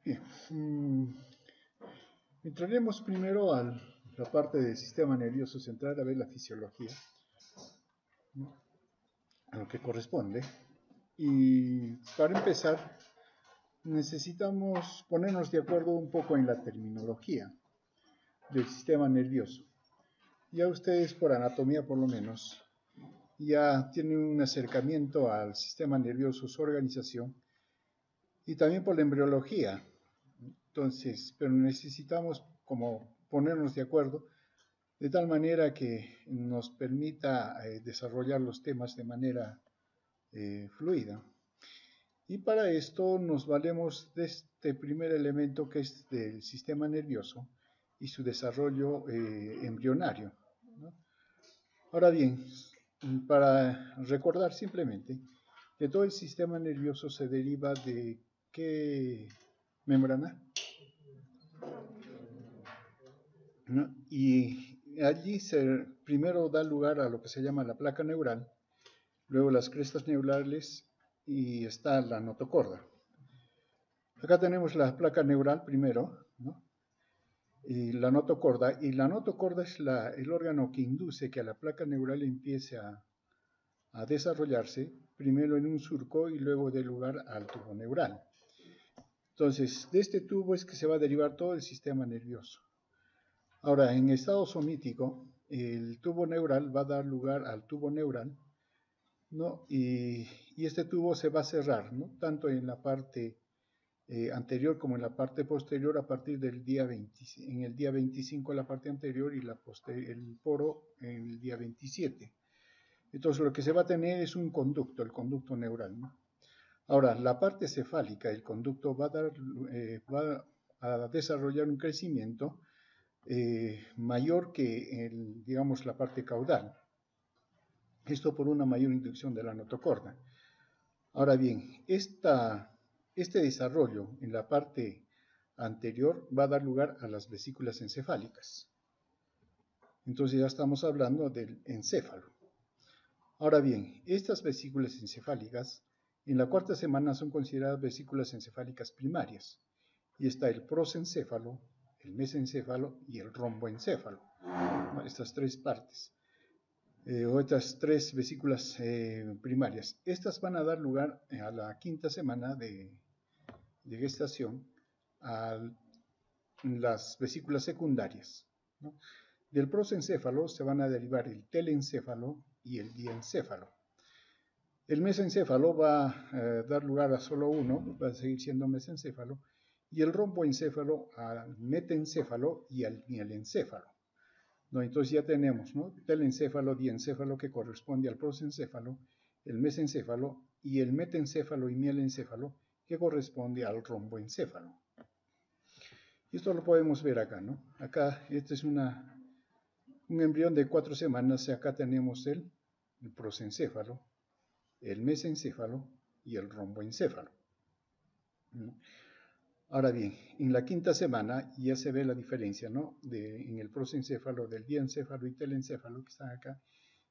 Bien, entraremos primero a la parte del sistema nervioso central a ver la fisiología, ¿no? A lo que corresponde. Y para empezar, necesitamos ponernos de acuerdo un poco en la terminología del sistema nervioso. Ya ustedes, por anatomía por lo menos, ya tienen un acercamiento al sistema nervioso, su organización, y también por la embriología. Entonces, pero necesitamos como ponernos de acuerdo de tal manera que nos permita desarrollar los temas de manera fluida. Y para esto nos valemos de este primer elemento que es del sistema nervioso y su desarrollo embrionario, ¿no? Ahora bien, para recordar simplemente que todo el sistema nervioso se deriva de ¿qué membrana? ¿No? Y allí primero da lugar a lo que se llama la placa neural, luego las crestas neurales y está la notocorda. Acá tenemos la placa neural primero, ¿no? Y la notocorda es el órgano que induce que la placa neural empiece a desarrollarse, primero en un surco y luego dé lugar al tubo neural. Entonces, de este tubo es que se va a derivar todo el sistema nervioso. Ahora, en estado somítico, el tubo neural va a dar lugar al tubo neural, ¿no? Y este tubo se va a cerrar, ¿no? Tanto en la parte anterior como en la parte posterior a partir del día 20, en el día 25 la parte anterior y el poro en el día 27. Entonces lo que se va a tener es un conducto, el conducto neural, ¿no? Ahora, la parte cefálica, el conducto va a desarrollar un crecimiento mayor que digamos, la parte caudal. Esto por una mayor inducción de la notocorda. Ahora bien, este desarrollo en la parte anterior va a dar lugar a las vesículas encefálicas. Entonces ya estamos hablando del encéfalo. Ahora bien, estas vesículas encefálicas en la cuarta semana son consideradas vesículas encefálicas primarias. Y está el prosencéfalo, el mesencéfalo y el romboencéfalo. Estas tres partes. O estas tres vesículas primarias. Estas van a dar lugar a la quinta semana de gestación a las vesículas secundarias, ¿no? Del prosencéfalo se van a derivar el telencéfalo y el diencéfalo. El mesencéfalo va a dar lugar a solo uno, va a seguir siendo mesencéfalo, y el romboencéfalo al metencéfalo y al mielencéfalo. ¿No? Entonces ya tenemos, ¿no? Telencéfalo, diencéfalo que corresponde al prosencéfalo, el mesencéfalo y el metencéfalo y mielencéfalo que corresponde al romboencéfalo. Y esto lo podemos ver acá, ¿no? Acá este es un embrión de 4 semanas, acá tenemos el prosencéfalo, el mesencéfalo y el romboencéfalo. Ahora bien, en la quinta semana ya se ve la diferencia, ¿no? En el prosencéfalo, del diencéfalo y telencéfalo que están acá,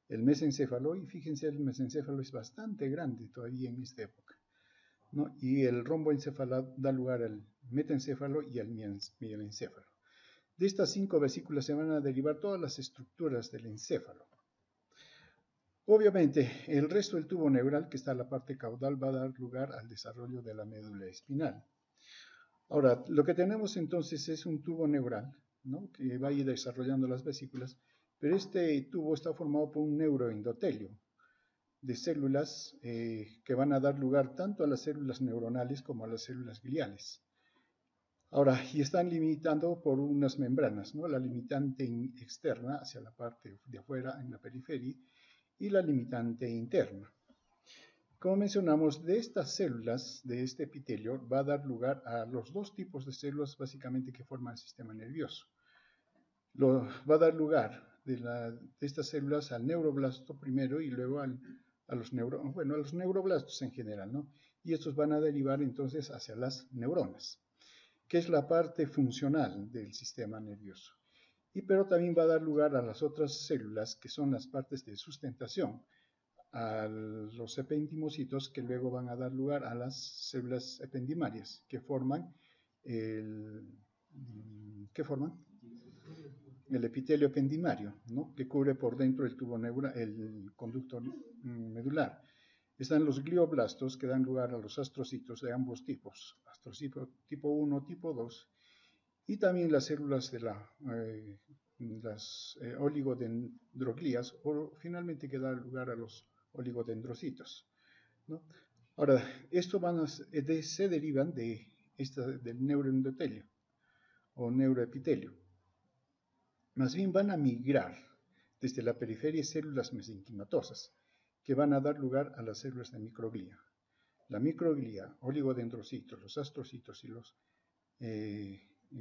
el mesencéfalo, y fíjense, el mesencéfalo es bastante grande todavía en esta época, ¿no? Y el romboencéfalo da lugar al metencéfalo y al mielencéfalo. De estas 5 vesículas se van a derivar todas las estructuras del encéfalo. Obviamente, el resto del tubo neural, que está en la parte caudal, va a dar lugar al desarrollo de la médula espinal. Ahora, lo que tenemos entonces es un tubo neural, ¿no? Que va a ir desarrollando las vesículas, pero este tubo está formado por un neuroendotelio de células que van a dar lugar tanto a las células neuronales como a las células gliales. Ahora, y están limitando por unas membranas, ¿no? La limitante externa hacia la parte de afuera en la periferia y la limitante interna. Como mencionamos, de estas células, de este epitelio, va a dar lugar a los dos tipos de células básicamente que forman el sistema nervioso. Va a dar lugar de estas células al neuroblasto primero y luego a los neuroblastos en general, ¿no? Y estos van a derivar entonces hacia las neuronas, que es la parte funcional del sistema nervioso. Pero también va a dar lugar a las otras células que son las partes de sustentación, a los ependimocitos que luego van a dar lugar a las células ependimarias que forman ¿qué forman? El epitelio ependimario, ¿no? Que cubre por dentro el tubo neural, el conducto medular. Están los glioblastos, que dan lugar a los astrocitos de ambos tipos, astrocito tipo 1, tipo 2, y también las células de las oligodendroglías, o finalmente que da lugar a los oligodendrocitos, ¿no? Ahora, estos se derivan del neuroendotelio o neuroepitelio. Más bien van a migrar desde la periferia células mesenquimatosas, que van a dar lugar a las células de microglía. La microglía, oligodendrocitos, los astrocitos y las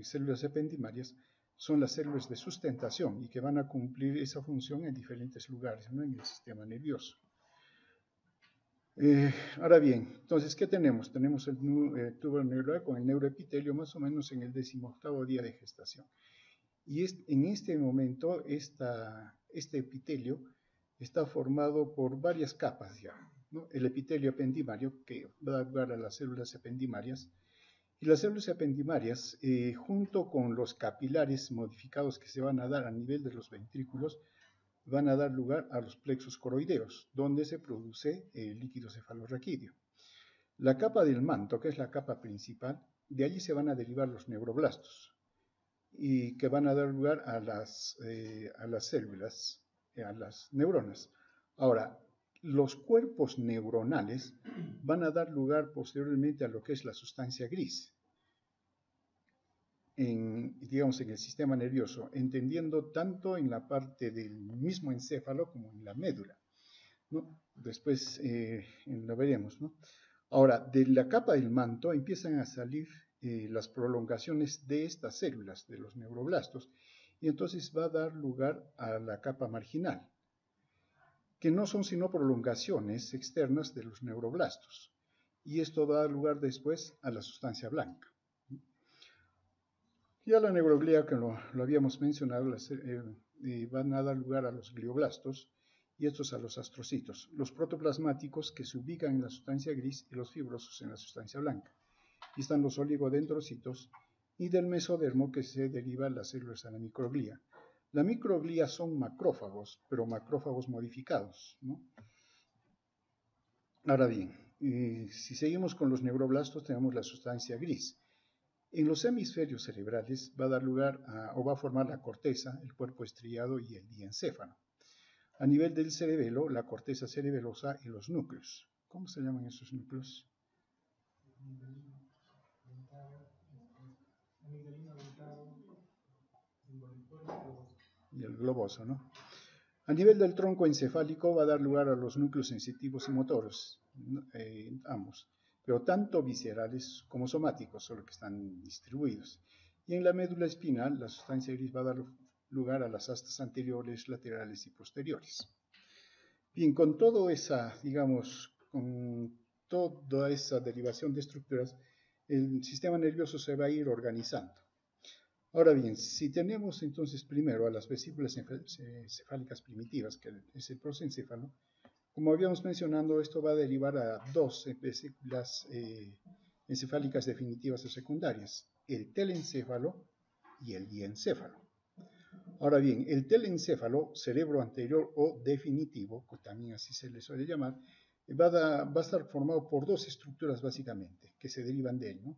células ependimarias son las células de sustentación y que van a cumplir esa función en diferentes lugares, ¿no? En el sistema nervioso. Ahora bien, entonces, ¿qué tenemos? Tenemos el tubo neural con el neuroepitelio más o menos en el 18º día de gestación. Y en este momento, este epitelio está formado por varias capas ya, ¿no? El epitelio ependimario, que va a dar lugar a las células ependimarias, y las células ependimarias, junto con los capilares modificados que se van a dar a nivel de los ventrículos, van a dar lugar a los plexos coroideos, donde se produce el líquido cefalorraquídeo. La capa del manto, que es la capa principal, de allí se van a derivar los neuroblastos, y que van a dar lugar a las células, a las neuronas. Ahora, los cuerpos neuronales van a dar lugar posteriormente a lo que es la sustancia gris, digamos, en el sistema nervioso, entendiendo tanto en la parte del mismo encéfalo como en la médula, ¿no? Después lo veremos, ¿no? Ahora, de la capa del manto empiezan a salir las prolongaciones de estas células, de los neuroblastos, y entonces va a dar lugar a la capa marginal, que no son sino prolongaciones externas de los neuroblastos, y esto va a dar lugar después a la sustancia blanca. Ya la neuroglía, que lo habíamos mencionado, van a dar lugar a los glioblastos, y estos a los astrocitos, los protoplasmáticos que se ubican en la sustancia gris y los fibrosos en la sustancia blanca. Y están los oligodendrocitos, y del mesodermo que se derivan las células de la microglía. La microglía son macrófagos, pero macrófagos modificados, ¿no? Ahora bien, si seguimos con los neuroblastos, tenemos la sustancia gris. En los hemisferios cerebrales va a dar lugar o va a formar la corteza, el cuerpo estriado y el diencéfalo. A nivel del cerebelo, la corteza cerebelosa y los núcleos. ¿Cómo se llaman esos núcleos? Y el globoso, ¿no? A nivel del tronco encefálico va a dar lugar a los núcleos sensitivos y motores, ambos, pero tanto viscerales como somáticos, solo que están distribuidos. Y en la médula espinal, la sustancia gris va a dar lugar a las astas anteriores, laterales y posteriores. Bien, con toda esa, digamos, con toda esa derivación de estructuras, el sistema nervioso se va a ir organizando. Ahora bien, si tenemos entonces primero a las vesículas encefálicas primitivas, que es el prosencéfalo, como habíamos mencionado, esto va a derivar a dos vesículas encefálicas definitivas o secundarias, el telencéfalo y el diencéfalo. Ahora bien, el telencéfalo, cerebro anterior o definitivo, que también así se le suele llamar, va a estar formado por dos estructuras básicamente, que se derivan de él, ¿no?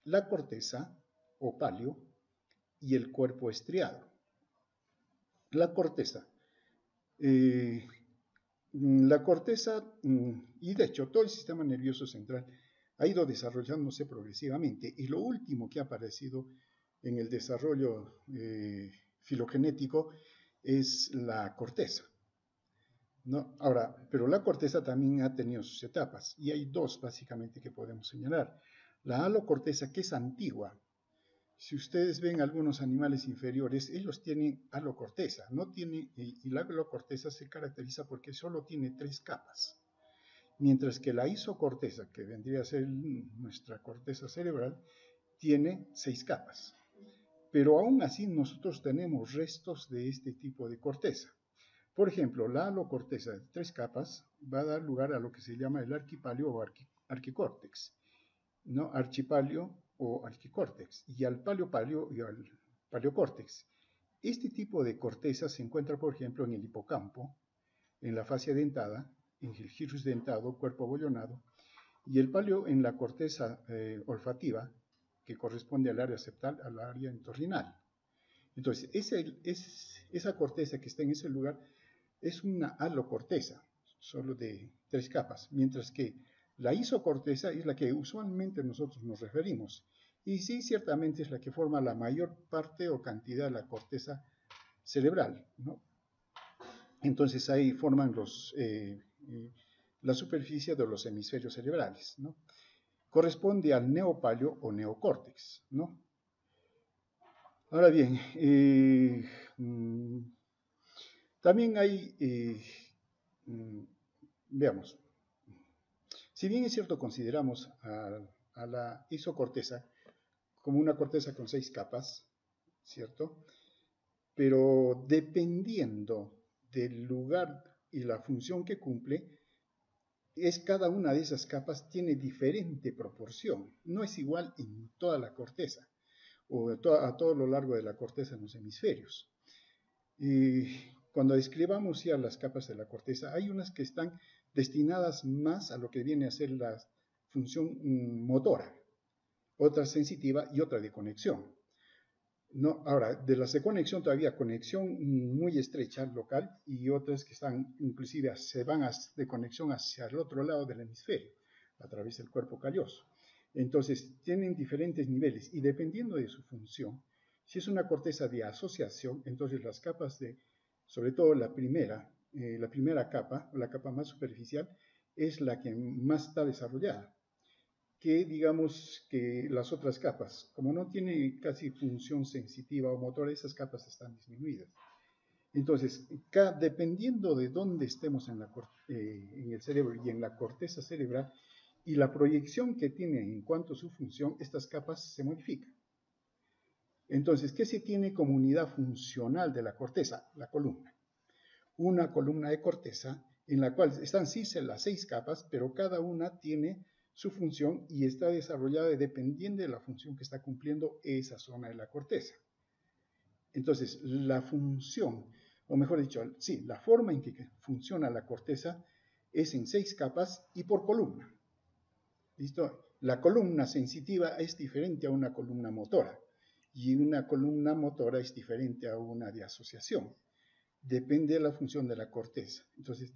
La corteza o palio y el cuerpo estriado. La corteza. Y de hecho todo el sistema nervioso central ha ido desarrollándose progresivamente, y lo último que ha aparecido en el desarrollo filogenético es la corteza, ¿no? Ahora, pero la corteza también ha tenido sus etapas, y hay dos básicamente que podemos señalar. La alocorteza, que es antigua. Si ustedes ven algunos animales inferiores, ellos tienen alocorteza, y la alocorteza se caracteriza porque solo tiene 3 capas, mientras que la isocorteza, que vendría a ser nuestra corteza cerebral, tiene 6 capas. Pero aún así nosotros tenemos restos de este tipo de corteza. Por ejemplo, la alocorteza de 3 capas va a dar lugar a lo que se llama el arquipalio o arquicórtex, ¿no? Archipalio o arquicórtex, y al paleo y al paleocórtex. Este tipo de corteza se encuentra, por ejemplo, en el hipocampo, en la fascia dentada, en el gyrus dentado, cuerpo abollonado, y el paleo en la corteza olfativa, que corresponde al área septal, al área entorrinal. Entonces, esa corteza que está en ese lugar es una alocorteza, solo de 3 capas, mientras que la isocorteza es la que usualmente nosotros nos referimos. Y sí, ciertamente es la que forma la mayor parte o cantidad de la corteza cerebral, ¿no? Entonces ahí forman la superficie de los hemisferios cerebrales, ¿no? Corresponde al neopaleo o neocórtex, ¿no? Ahora bien, también hay, veamos, si bien es cierto consideramos a la isocorteza como una corteza con 6 capas, ¿cierto? Pero dependiendo del lugar y la función que cumple, cada una de esas capas tiene diferente proporción, no es igual en toda la corteza, o a todo lo largo de la corteza en los hemisferios. Y cuando describamos ya las capas de la corteza, hay unas que están destinadas más a lo que viene a ser la función motora, otra sensitiva y otra de conexión. No, ahora, de las de conexión todavía conexión muy estrecha local y otras que están inclusive se van de conexión hacia el otro lado del hemisferio, a través del cuerpo calloso. Entonces, tienen diferentes niveles y dependiendo de su función, si es una corteza de asociación, entonces las capas sobre todo la primera capa, la capa más superficial, es la que más está desarrollada. Que digamos que las otras capas, como no tiene casi función sensitiva o motora, esas capas están disminuidas. Entonces, dependiendo de dónde estemos en el cerebro y en la corteza cerebral y la proyección que tiene en cuanto a su función, estas capas se modifican. Entonces, ¿qué se tiene como unidad funcional de la corteza? La columna. Una columna de corteza en la cual están sí las 6 capas, pero cada una tiene su función y está desarrollada dependiendo de la función que está cumpliendo esa zona de la corteza. Entonces, la función, o mejor dicho, sí, la forma en que funciona la corteza es en 6 capas y por columna. ¿Listo? La columna sensitiva es diferente a una columna motora y una columna motora es diferente a una de asociación. Depende de la función de la corteza. Entonces,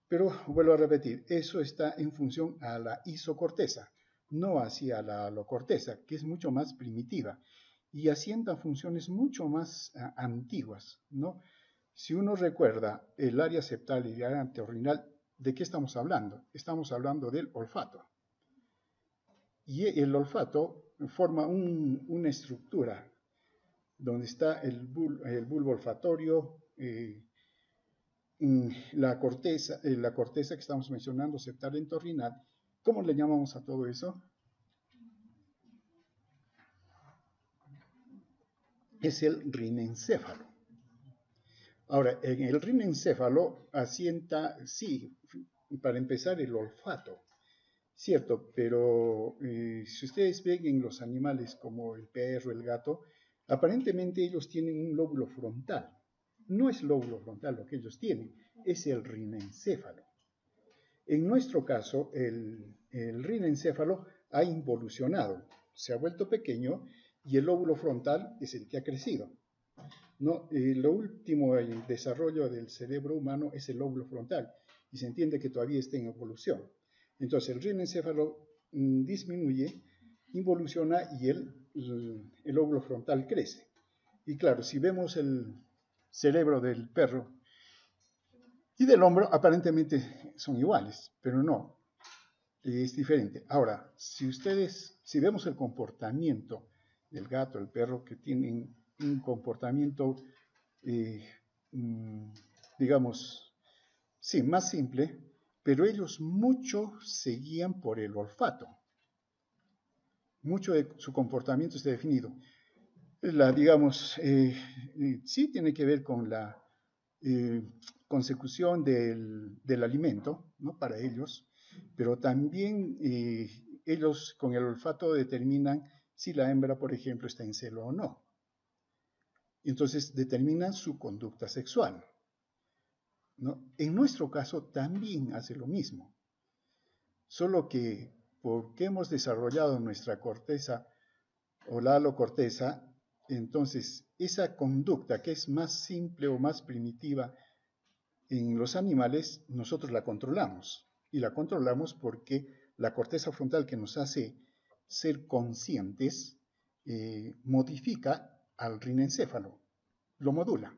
pero vuelvo a repetir, eso está en función a la isocorteza, no hacia la alocorteza, que es mucho más primitiva y asienta funciones mucho más antiguas, ¿no? Si uno recuerda el área septal y el área entorrinal, ¿de qué estamos hablando? Estamos hablando del olfato. Y el olfato forma una estructura donde está el bulbo olfatorio, la corteza que estamos mencionando, septal entorrinal. ¿Cómo le llamamos a todo eso? Es el rinencéfalo. Ahora, en el rinencéfalo asienta, sí, para empezar, el olfato, cierto, pero si ustedes ven en los animales como el perro, el gato, aparentemente ellos tienen un lóbulo frontal. No es lóbulo frontal lo que ellos tienen, es el rinencéfalo. En nuestro caso, el rinencéfalo ha involucionado, se ha vuelto pequeño y el lóbulo frontal es el que ha crecido. No, lo último en el desarrollo del cerebro humano es el lóbulo frontal y se entiende que todavía está en evolución. Entonces el rinencéfalo disminuye, involuciona y el lóbulo frontal crece. Y claro, si vemos el cerebro del perro y del hombre, aparentemente son iguales, pero no, es diferente. Ahora, si vemos el comportamiento del gato, el perro, que tienen un comportamiento, digamos, sí, más simple, pero ellos mucho se guían por el olfato. Mucho de su comportamiento está definido. Digamos, sí tiene que ver con la consecución del alimento, ¿no? Para ellos, pero también ellos con el olfato determinan si la hembra, por ejemplo, está en celo o no. Entonces determinan su conducta sexual, ¿no? En nuestro caso también hace lo mismo, solo que porque hemos desarrollado nuestra corteza o la alocorteza, entonces esa conducta que es más simple o más primitiva en los animales, nosotros la controlamos. Y la controlamos porque la corteza frontal que nos hace ser conscientes modifica al rinencéfalo, lo modula,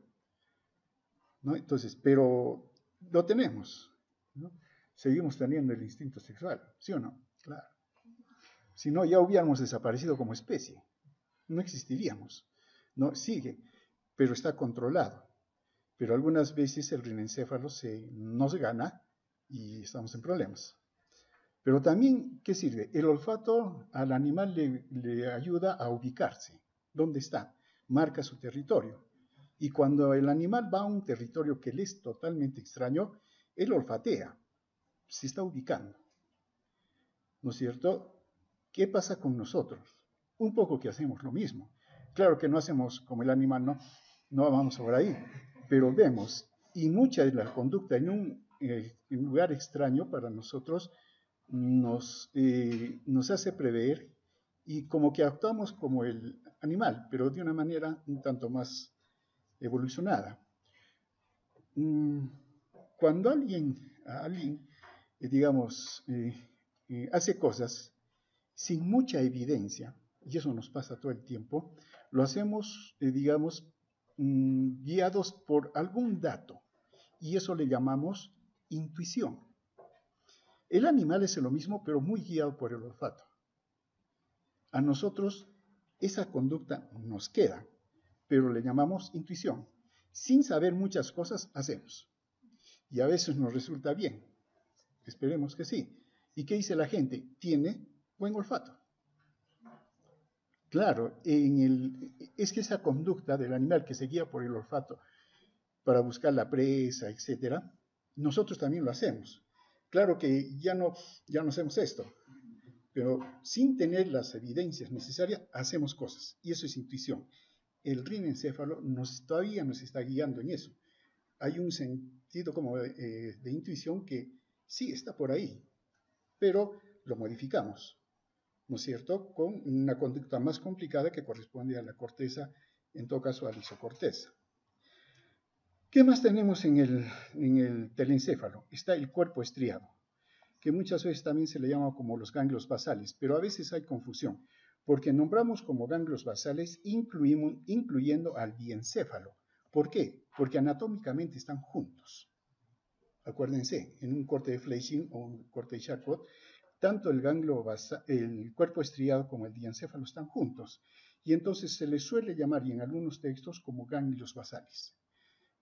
¿no? Entonces, pero lo tenemos, ¿no? Seguimos teniendo el instinto sexual, ¿sí o no? Claro. Si no, ya hubiéramos desaparecido como especie, no existiríamos, ¿no? Sigue, pero está controlado. Pero algunas veces el rinencéfalo nos gana y estamos en problemas. Pero también, ¿qué sirve? El olfato al animal le ayuda a ubicarse. ¿Dónde está? Marca su territorio. Y cuando el animal va a un territorio que le es totalmente extraño, él olfatea, se está ubicando. ¿No es cierto? ¿Qué pasa con nosotros? Un poco que hacemos lo mismo. Claro que no hacemos como el animal, no vamos por ahí, pero vemos, y mucha de la conducta en un lugar extraño para nosotros nos hace prever y como que actuamos como el animal, pero de una manera un tanto más evolucionada. Cuando alguien digamos, hace cosas sin mucha evidencia, y eso nos pasa todo el tiempo, lo hacemos, digamos, guiados por algún dato, y eso le llamamos intuición. El animal es lo mismo, pero muy guiado por el olfato. A nosotros esa conducta nos queda, pero le llamamos intuición. Sin saber muchas cosas hacemos, y a veces nos resulta bien. Esperemos que sí. ¿Y qué dice la gente? Tiene buen olfato. Claro, es que esa conducta del animal que se guía por el olfato para buscar la presa, etc., nosotros también lo hacemos. Claro que ya no hacemos esto, pero sin tener las evidencias necesarias hacemos cosas, y eso es intuición. El rinencéfalo todavía nos está guiando en eso. Hay un sentido como de intuición que sí está por ahí, pero lo modificamos, ¿no es cierto?, con una conducta más complicada que corresponde a la corteza, en todo caso a la isocorteza. ¿Qué más tenemos en el telencéfalo? Está el cuerpo estriado, que muchas veces también se le llama como los ganglios basales, pero a veces hay confusión, porque nombramos como ganglios basales incluyendo al diencéfalo. ¿Por qué? Porque anatómicamente están juntos. Acuérdense, en un corte de Fleischmann o un corte de Charcot, tanto el cuerpo estriado como el diencéfalo están juntos, y entonces se les suele llamar, y en algunos textos, como ganglios basales.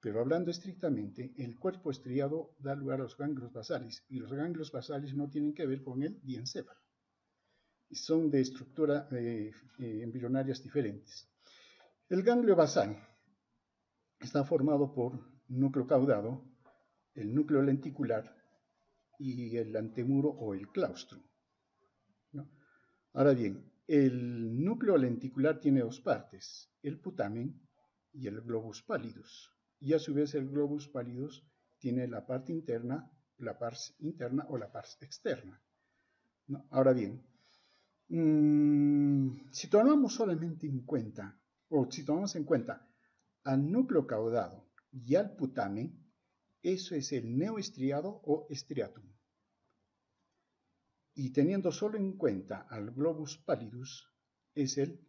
Pero hablando estrictamente, el cuerpo estriado da lugar a los ganglios basales, y los ganglios basales no tienen que ver con el diencéfalo. Son de estructura embrionarias diferentes. El ganglio basal está formado por núcleo caudado, el núcleo lenticular y el antemuro o el claustro, ¿no? Ahora bien, el núcleo lenticular tiene dos partes, el putamen y el globus pallidus. Y a su vez el globus pallidus tiene la parte interna o la pars externa, ¿no? Ahora bien, si tomamos solamente en cuenta, o si tomamos en cuenta al núcleo caudado y al putamen, eso es el neoestriado o estriatum. Y teniendo solo en cuenta al globus pallidus, es el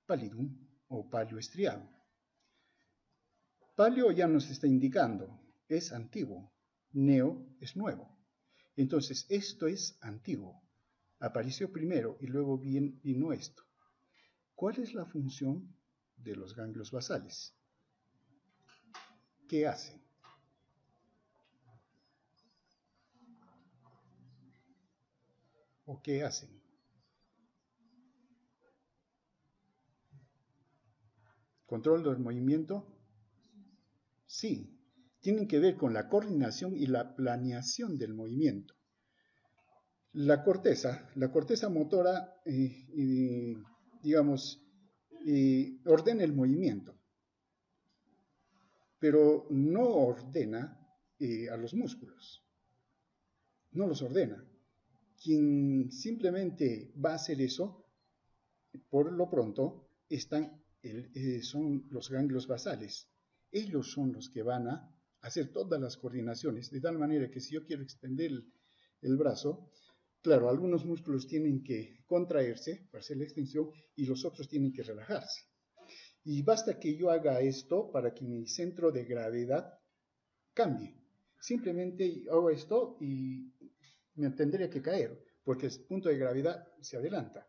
pallidum o palioestriado. Palio ya nos está indicando, es antiguo, neo es nuevo. Entonces, esto es antiguo. Apareció primero y luego vino esto. ¿Cuál es la función de los ganglios basales? ¿Qué hacen? ¿O qué hacen? ¿Control del movimiento? Sí, tienen que ver con la coordinación y la planeación del movimiento. La corteza motora, digamos, ordena el movimiento, pero no ordena a los músculos, no los ordena. Quien simplemente va a hacer eso, por lo pronto, son los ganglios basales. Ellos son los que van a hacer todas las coordinaciones, de tal manera que si yo quiero extender el brazo, claro, algunos músculos tienen que contraerse para hacer la extensión y los otros tienen que relajarse. Y basta que yo haga esto para que mi centro de gravedad cambie. Simplemente hago esto y me tendría que caer, porque el punto de gravedad se adelanta.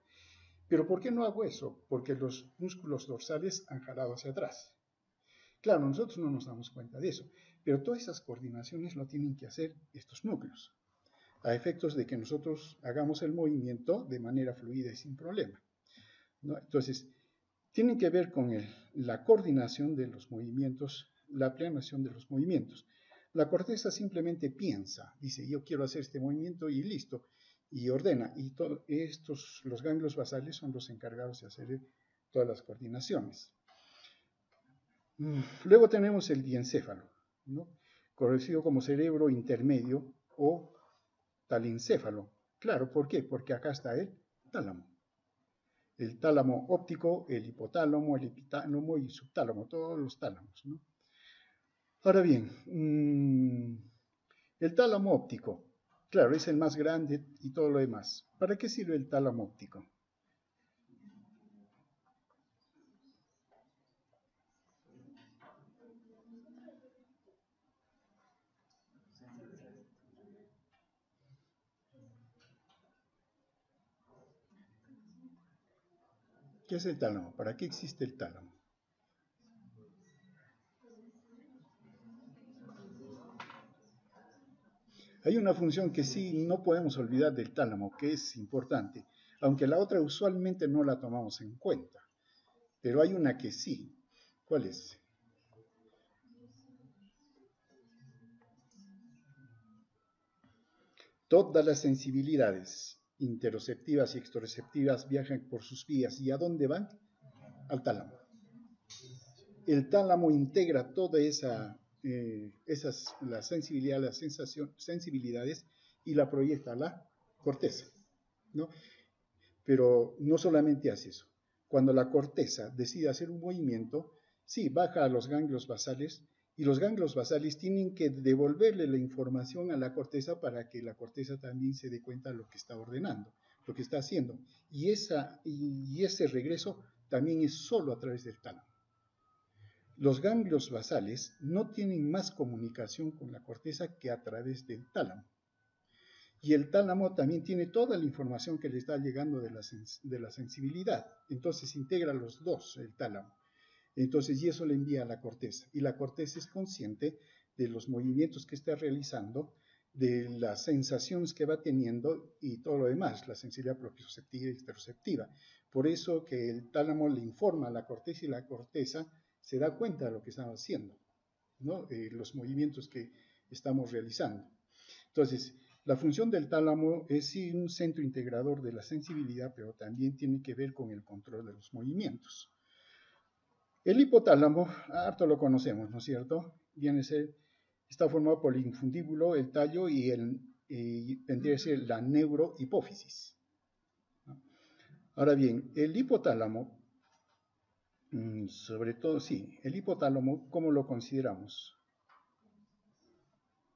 Pero ¿por qué no hago eso? Porque los músculos dorsales han jalado hacia atrás. Claro, nosotros no nos damos cuenta de eso, pero todas esas coordinaciones lo tienen que hacer estos núcleos, a efectos de que nosotros hagamos el movimiento de manera fluida y sin problema, ¿no? Entonces, tienen que ver con la coordinación de los movimientos, la planeación de los movimientos. La corteza simplemente piensa, dice, yo quiero hacer este movimiento y listo, y ordena. Y los ganglios basales son los encargados de hacer todas las coordinaciones. Luego tenemos el diencéfalo, ¿no? Conocido como cerebro intermedio o talencéfalo. Claro, ¿por qué? Porque acá está el tálamo. El tálamo óptico, el hipotálamo, el epitálamo y subtálamo, todos los tálamos, ¿no? Ahora bien, el tálamo óptico, claro, es el más grande y todo lo demás. ¿Para qué sirve el tálamo óptico? ¿Qué es el tálamo? ¿Para qué existe el tálamo? Hay una función que sí no podemos olvidar del tálamo, que es importante, aunque la otra usualmente no la tomamos en cuenta, pero hay una que sí. ¿Cuál es? Todas las sensibilidades interoceptivas y exteroceptivas viajan por sus vías. ¿Y a dónde van? Al tálamo. El tálamo integra todas las sensibilidades, sensibilidades y la proyecta a la corteza, ¿no? Pero no solamente hace eso. Cuando la corteza decide hacer un movimiento, sí, baja a los ganglios basales y los ganglios basales tienen que devolverle la información a la corteza para que la corteza también se dé cuenta de lo que está ordenando, lo que está haciendo. Y ese regreso también es solo a través del tálamo. Los ganglios basales no tienen más comunicación con la corteza que a través del tálamo. Y el tálamo también tiene toda la información que le está llegando de la sensibilidad. Entonces integra los dos, el tálamo. Entonces, y eso le envía a la corteza. Y la corteza es consciente de los movimientos que está realizando, de las sensaciones que va teniendo y todo lo demás, la sensibilidad propioceptiva y exteroceptiva. Por eso que el tálamo le informa a la corteza y la corteza se da cuenta de lo que estamos haciendo, ¿no? Los movimientos que estamos realizando. Entonces, la función del tálamo es sí un centro integrador de la sensibilidad, pero también tiene que ver con el control de los movimientos. El hipotálamo, harto lo conocemos, ¿no es cierto? Está formado por el infundíbulo, el tallo y vendría a ser la neurohipófisis. Ahora bien, el hipotálamo, sobre todo, sí, el hipotálamo, ¿cómo lo consideramos?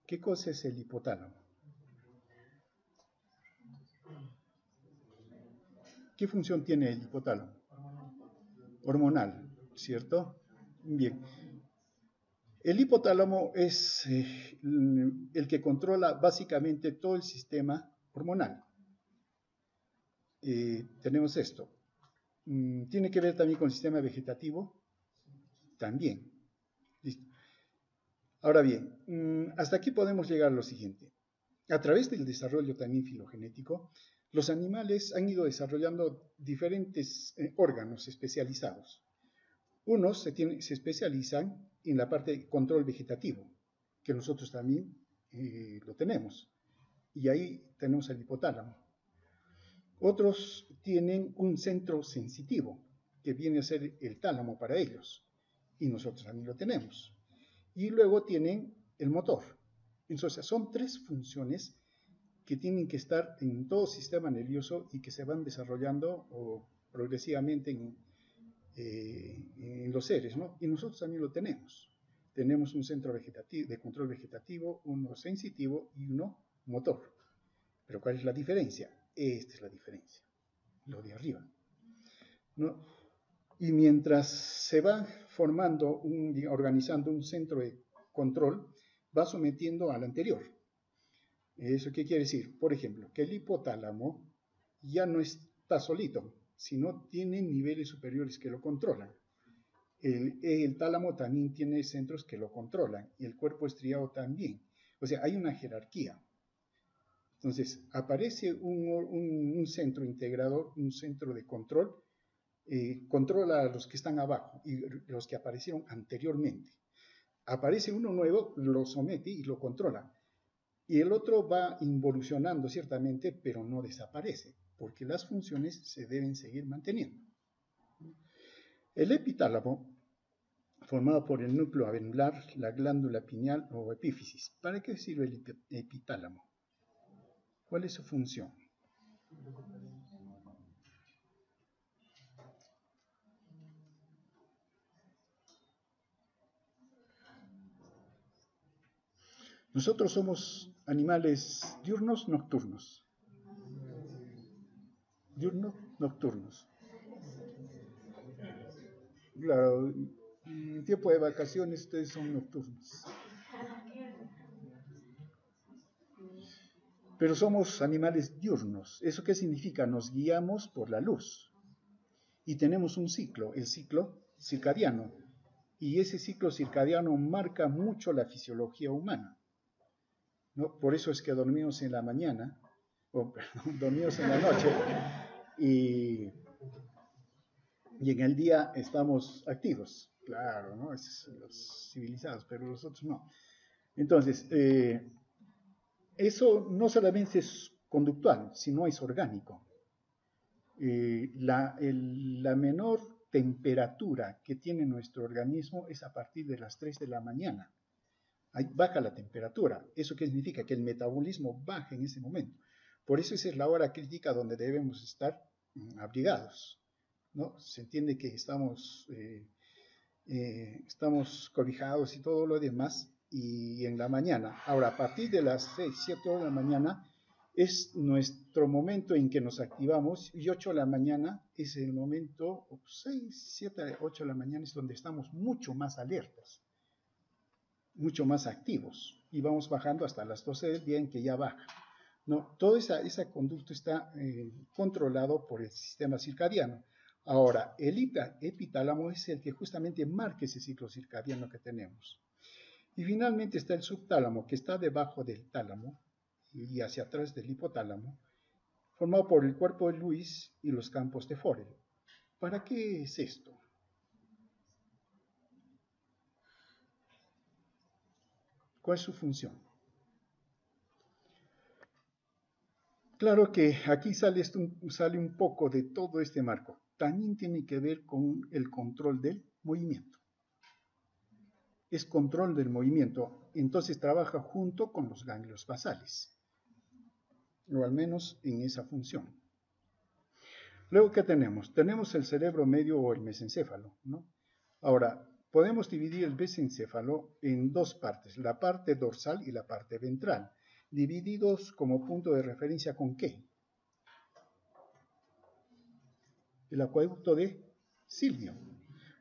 ¿Qué cosa es el hipotálamo? ¿Qué función tiene el hipotálamo? Hormonal, ¿cierto? Bien. El hipotálamo es el que controla básicamente todo el sistema hormonal. Tenemos esto. ¿Tiene que ver también con el sistema vegetativo? También. Listo. Ahora bien, hasta aquí podemos llegar a lo siguiente. A través del desarrollo también filogenético, los animales han ido desarrollando diferentes órganos especializados. Unos se especializan en la parte de control vegetativo, que nosotros también lo tenemos. y ahí tenemos el hipotálamo. Otros tienen un centro sensitivo, que viene a ser el tálamo para ellos, y nosotros también lo tenemos. Y luego tienen el motor. Entonces, son tres funciones que tienen que estar en todo sistema nervioso y que se van desarrollando progresivamente en los seres, ¿no? Y nosotros también lo tenemos. Tenemos un centro vegetativo, de control vegetativo, uno sensitivo y uno motor. Pero ¿cuál es la diferencia? Esta es la diferencia, lo de arriba, ¿no? Y mientras se va formando, organizando un centro de control, va sometiendo al anterior. ¿Eso qué quiere decir? Por ejemplo, que el hipotálamo ya no está solito, sino tiene niveles superiores que lo controlan. El tálamo también tiene centros que lo controlan, y el cuerpo estriado también. O sea, hay una jerarquía. Entonces, aparece un centro integrador, un centro de control, controla a los que están abajo y los que aparecieron anteriormente. Aparece uno nuevo, lo somete y lo controla. Y el otro va involucionando ciertamente, pero no desaparece, porque las funciones se deben seguir manteniendo. El epitálamo, formado por el núcleo abenular, la glándula pineal o epífisis. ¿Para qué sirve el epitálamo? ¿Cuál es su función? Nosotros somos animales diurnos, nocturnos. Diurnos, nocturnos. Claro, en tiempo de vacaciones ustedes son nocturnos. Pero somos animales diurnos. ¿Eso qué significa? Nos guiamos por la luz. Y tenemos un ciclo, el ciclo circadiano. Y ese ciclo circadiano marca mucho la fisiología humana, ¿no? Por eso es que dormimos en la mañana, dormimos en la noche, y en el día estamos activos. Claro, ¿no? Es los civilizados, pero los otros no. Entonces, eso no solamente es conductual, sino es orgánico. La menor temperatura que tiene nuestro organismo es a partir de las 3 de la mañana. Ahí baja la temperatura. ¿Eso qué significa? Que el metabolismo baja en ese momento. Por eso esa es la hora crítica donde debemos estar abrigados, ¿no? Se entiende que estamos cobijados y todo lo demás, y en la mañana. Ahora, a partir de las 6, 7 horas de la mañana es nuestro momento en que nos activamos, y 8 de la mañana es el momento, 6, 7, 8 de la mañana es donde estamos mucho más alertas, mucho más activos, y vamos bajando hasta las 12 del día en que ya baja, ¿no? Todo ese conducto está controlado por el sistema circadiano. Ahora, el epitálamo es el que justamente marca ese ciclo circadiano que tenemos. Y finalmente está el subtálamo, que está debajo del tálamo y hacia atrás del hipotálamo, formado por el cuerpo de Lewis y los campos de Forel. ¿Para qué es esto? ¿Cuál es su función? Claro que aquí sale un poco de todo este marco. También tiene que ver con el control del movimiento. Es control del movimiento, entonces trabaja junto con los ganglios basales, o al menos en esa función. Luego, ¿qué tenemos? Tenemos el cerebro medio o el mesencéfalo, ¿no? Ahora, podemos dividir el mesencéfalo en dos partes, la parte dorsal y la parte ventral, divididos como punto de referencia ¿con qué? El acueducto de Silvio.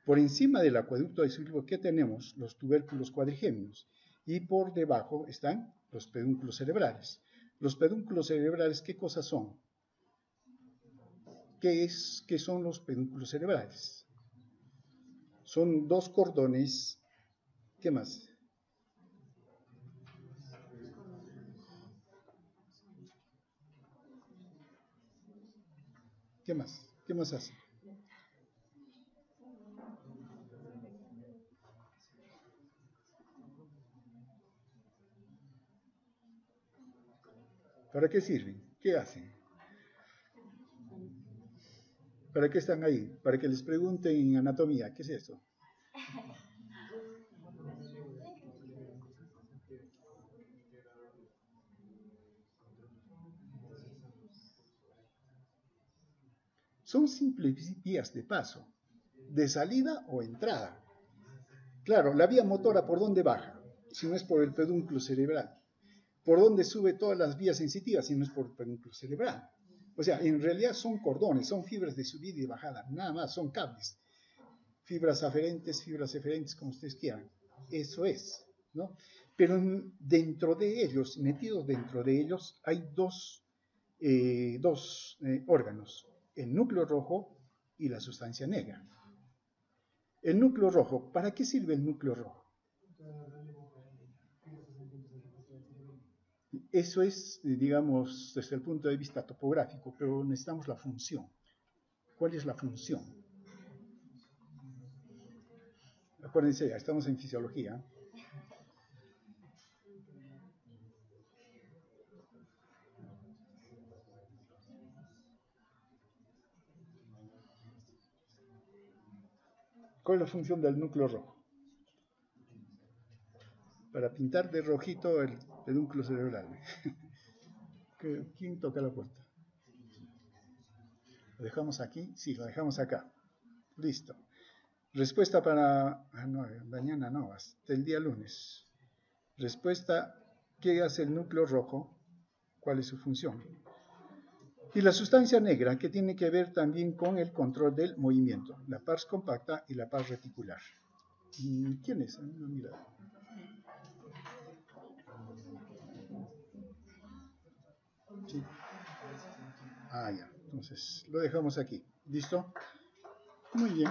Por encima del acueducto de Silvio, ¿qué tenemos? Los tubérculos cuadrigémenos. Y por debajo están los pedúnculos cerebrales. Los pedúnculos cerebrales, ¿qué cosas son? ¿Qué son los pedúnculos cerebrales? Son dos cordones. ¿Qué más? ¿Qué más? ¿Qué más hace? ¿Para qué sirven? ¿Qué hacen? ¿Para qué están ahí? Para que les pregunten en anatomía, ¿qué es eso? Son simples vías de paso, de salida o entrada. Claro, la vía motora, ¿por dónde baja? Si no es por el pedúnculo cerebral. ¿Por dónde sube todas las vías sensitivas si no es por el pedúnculo cerebral? O sea, en realidad son cordones, son fibras de subida y bajada, nada más, son cables. Fibras eferentes, como ustedes quieran. Eso es, ¿no? Pero dentro de ellos, metidos dentro de ellos, hay dos órganos, el núcleo rojo y la sustancia negra. El núcleo rojo, ¿para qué sirve el núcleo rojo? Eso es, digamos, desde el punto de vista topográfico, pero necesitamos la función. ¿Cuál es la función? Acuérdense, ya estamos en fisiología. ¿Cuál es la función del núcleo rojo? Para pintar de rojito el pedúnculo cerebral. ¿Quién toca la puerta? ¿Lo dejamos aquí? Sí, lo dejamos acá. Listo. Respuesta para... no, mañana no, hasta el día lunes. Respuesta, ¿qué hace el núcleo rojo? ¿Cuál es su función? Y la sustancia negra, que tiene que ver también con el control del movimiento, la pars compacta y la pars reticular. ¿Quién es? Mira. Sí. Ah, ya. Entonces, lo dejamos aquí. ¿Listo? Muy bien.